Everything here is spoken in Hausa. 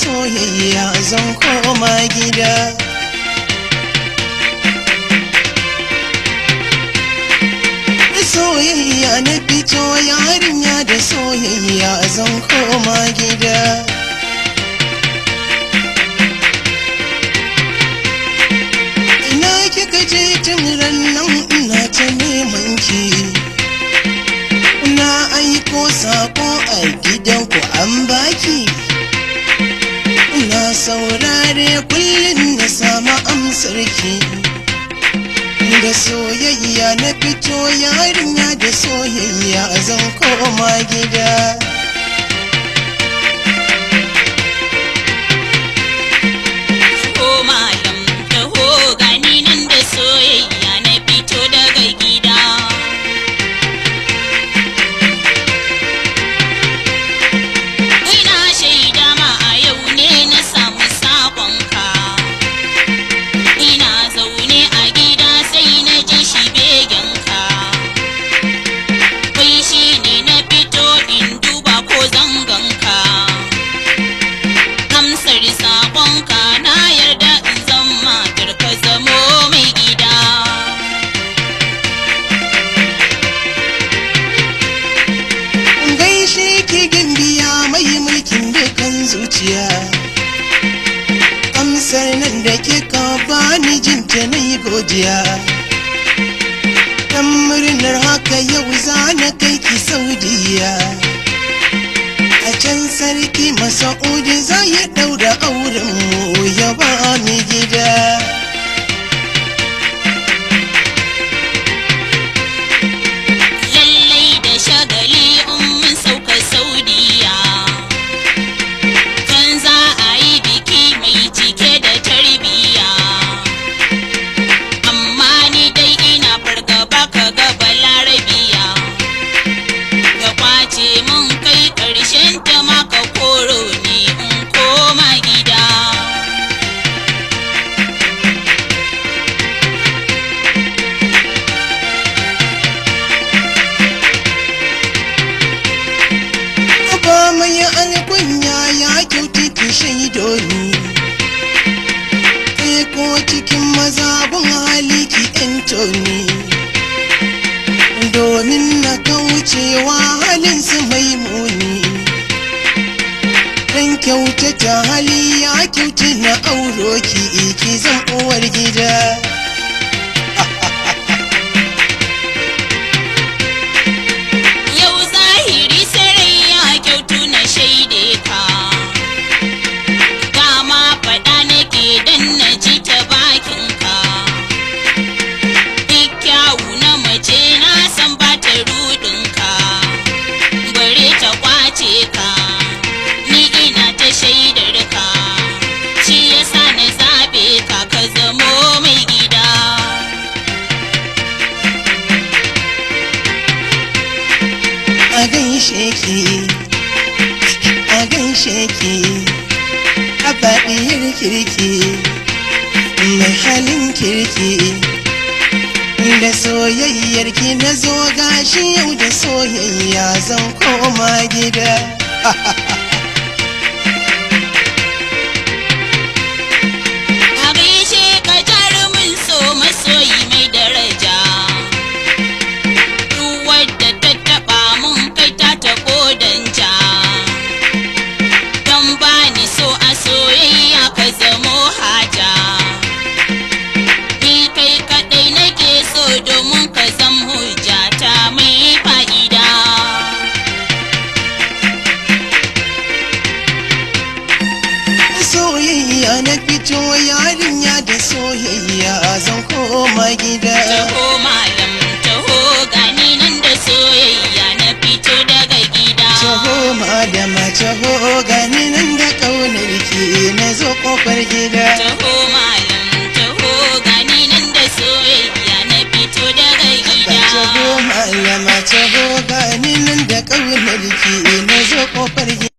soyayya zan koma gida. Soyayya na fito yarinya da soyayya zan koma gida. Ina kika je tun ran nan ina ta neman ki, na aiko sako a gidanku an baki. Ina saurare kullum na samu amsar ki. Da soyayya na fito yarinya da soyayya zan koma gida. Taho malam taho gani nan da soyayya na fito daga gida. Ina shaida ma a yau ne na samu sakonka. Ina zaune a gida sai na ji shi begenka. Wai shi ne na fito in duba ko zangonka. Amsar sakonka na yarda in zan matar ka zamo mai gida. Gaishe ki gimbiya mai mulkin dukan zuciya. Amsar nan da kika bani jinta na yi godiya. Dan murnar haka yau za na kai ki Saudiya. A can sarki Masa'udi za ya ɗaura auren mu ya ba ni gida. Lallai da shagali in mun sauka Saudiya. Can za a yi biki mai cike da tarbiyya. Amma ni dai ina fargaba ka ga Balarabiya. Ka kwace mun kai ƙarshen ta ma ka koro ni in koma gida. Ba mai alkunya ya kyauta ki shaido ni. Kai ko cikin mazabun hali ki ento ni. Domin na kaucewa halin su mai muni. Dan kyautata hali ya kyauta na auro ki zan uwar gida. Yau zahiri sarai ya kyautu na shaide ka. Dama faɗa nake dan na ji ta bakinka. Duk kyawu na mace na san ba ta rudinka. Bare ta kwace ka, ni ina ta shaidar ka. Shi yasa na zaɓe ka ka zamo mai gida. A gaishe ki, a gaishe ki, a faɗiyar kirki, mai halin kirki. Da soyayyar ki na zo gashi yau da soyayya zan koma gida. A gaishe ka jarumin so masoyi mai daraja. Duk wadda ta taɓa mun kai ta taɓo danja. Don ba ni so a soyayya ka zamo haja. Ni kai kaɗai nake so domin ka zam hujjata mai fa'ida. Soyayya na fito yarinya da soyayya zan koma gida. Taho malam taho gani nan da soyayya na fito daga gida. Taho madama taho gani nan da ƙaunar ki na zo ƙofar gida. Taho malam taho gani nan da soyayya na fito daga gida. Taho malama taho gani nan da ƙaunar ki na zo ƙofar gida.